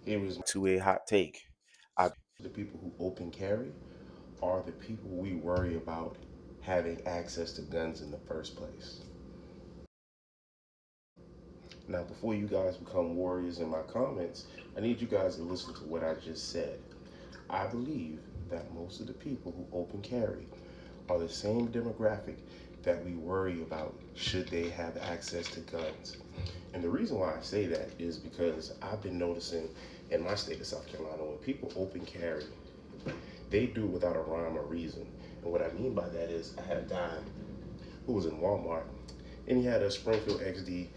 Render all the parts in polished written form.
Here is to a hot take. The people who open carry are the people we worry about having access to guns in the first place. Now, before you guys become warriors in my comments, I need you guys to listen to what I just said. I believe that most of the people who open carry are the same demographic that we worry about should they have access to guns. And the reason why I say that is because I've been noticing in my state of South Carolina, when people open carry, they do it without a rhyme or reason. And what I mean by that is I had a guy who was in Walmart and he had a Springfield XD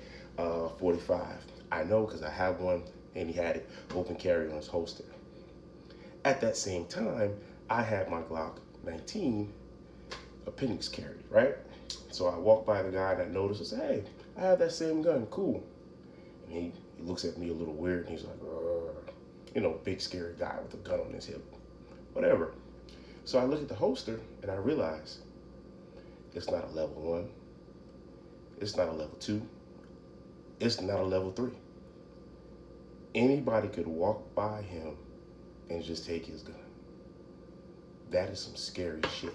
45. I know because I have one, and he had it open carry on his holster. At that same time, I had my Glock 19 appendix carry, right? So I walked by the guy and I noticed, I said, hey, I have that same gun, cool. And he looks at me a little weird and he's like, big scary guy with a gun on his hip, whatever. So I look at the holster and I realize it's not a level 1, it's not a level 2, it's not a level 3. Anybody could walk by him and just take his gun. That is some scary shit.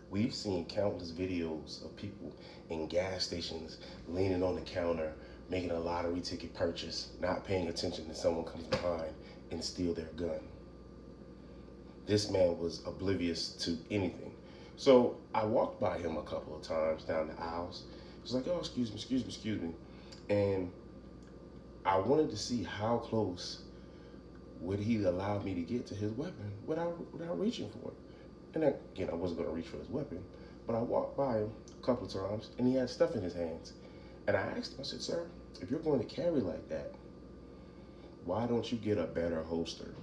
We've seen countless videos of people in gas stations leaning on the counter, making a lottery ticket purchase, not paying attention that someone comes behind and steal their gun. This man was oblivious to anything. So I walked by him a couple of times down the aisles. He was like, oh, excuse me. And I wanted to see how close would he allow me to get to his weapon without reaching for it. And then, again, I wasn't going to reach for his weapon, but I walked by him a couple of times and he had stuff in his hands. And I asked him, I said, sir, if you're going to carry like that, why don't you get a better holster?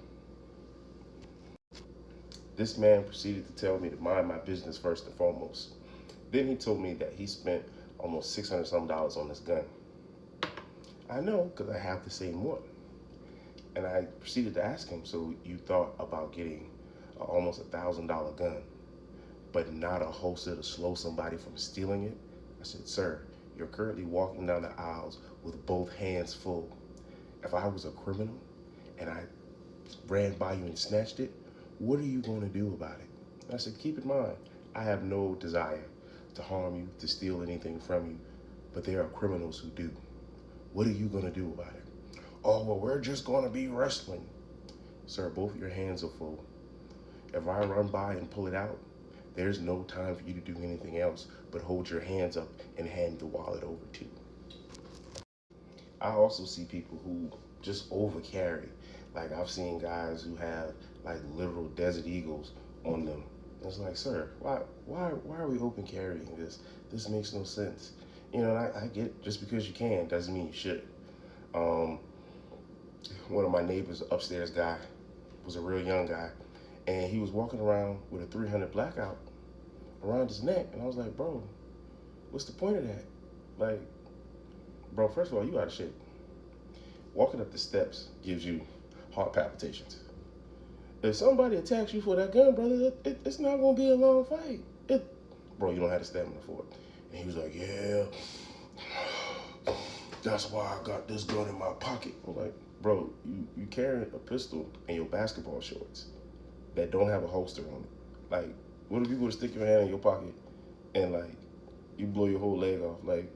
This man proceeded to tell me to mind my business first and foremost. Then he told me that he spent almost 600 some dollars on this gun. I know because I have the same one. And I proceeded to ask him, so you thought about getting almost $1,000 gun, but not a holster to slow somebody from stealing it? I said, sir, you're currently walking down the aisles with both hands full. If I was a criminal and I ran by you and snatched it, what are you going to do about it? I said, keep in mind, I have no desire to harm you, to steal anything from you, but there are criminals who do. What are you going to do about it? Oh, well, we're just going to be wrestling. Sir, both your hands are full. If I run by and pull it out, there's no time for you to do anything else but hold your hands up and hand the wallet over to you. I also see people who just overcarry. Like I've seen guys who have like literal Desert Eagles on them. It's like, sir, why are we open carrying this? This makes no sense. And I get just because you can doesn't mean you should. Um, One of my neighbors, upstairs guy, was a real young guy, and he was walking around with a 300 blackout around his neck, and I was like, bro, what's the point of that? Like, bro, first of all, you out of shape. Walking up the steps gives you heart palpitations. If somebody attacks you for that gun, brother, it's not gonna be a long fight. Bro, you don't have the stamina for it. And he was like, yeah, that's why I got this gun in my pocket. I'm like, bro, you carrying a pistol in your basketball shorts that don't have a holster on it. Like, what if you were to stick your hand in your pocket and like you blow your whole leg off? Like,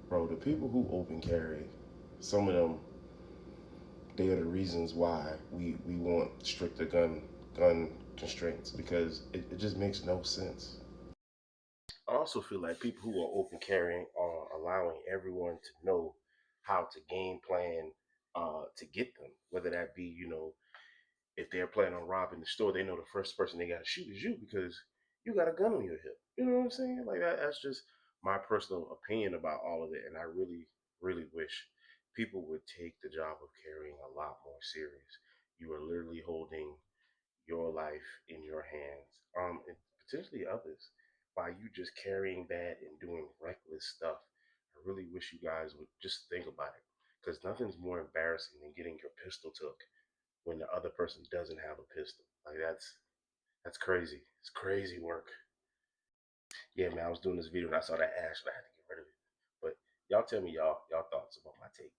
bro, the people who open carry, some of them, they are the reasons why we want stricter gun constraints, because it just makes no sense. I also feel like people who are open carrying are allowing everyone to know how to game plan to get them. Whether that be, if they're planning on robbing the store, they know the first person they got to shoot is you because you got a gun on your hip. You know what I'm saying? Like that's just my personal opinion about all of it. And I really, really wish people would take the job of carrying a lot more serious. You are literally holding your life in your hands, and potentially others, by you just carrying that and doing reckless stuff. I really wish you guys would just think about it, because nothing's more embarrassing than getting your pistol took when the other person doesn't have a pistol. Like that's crazy. It's crazy work. Yeah, man, I was doing this video and I saw that ash and I had to get rid of it. But y'all tell me y'all thoughts about my take.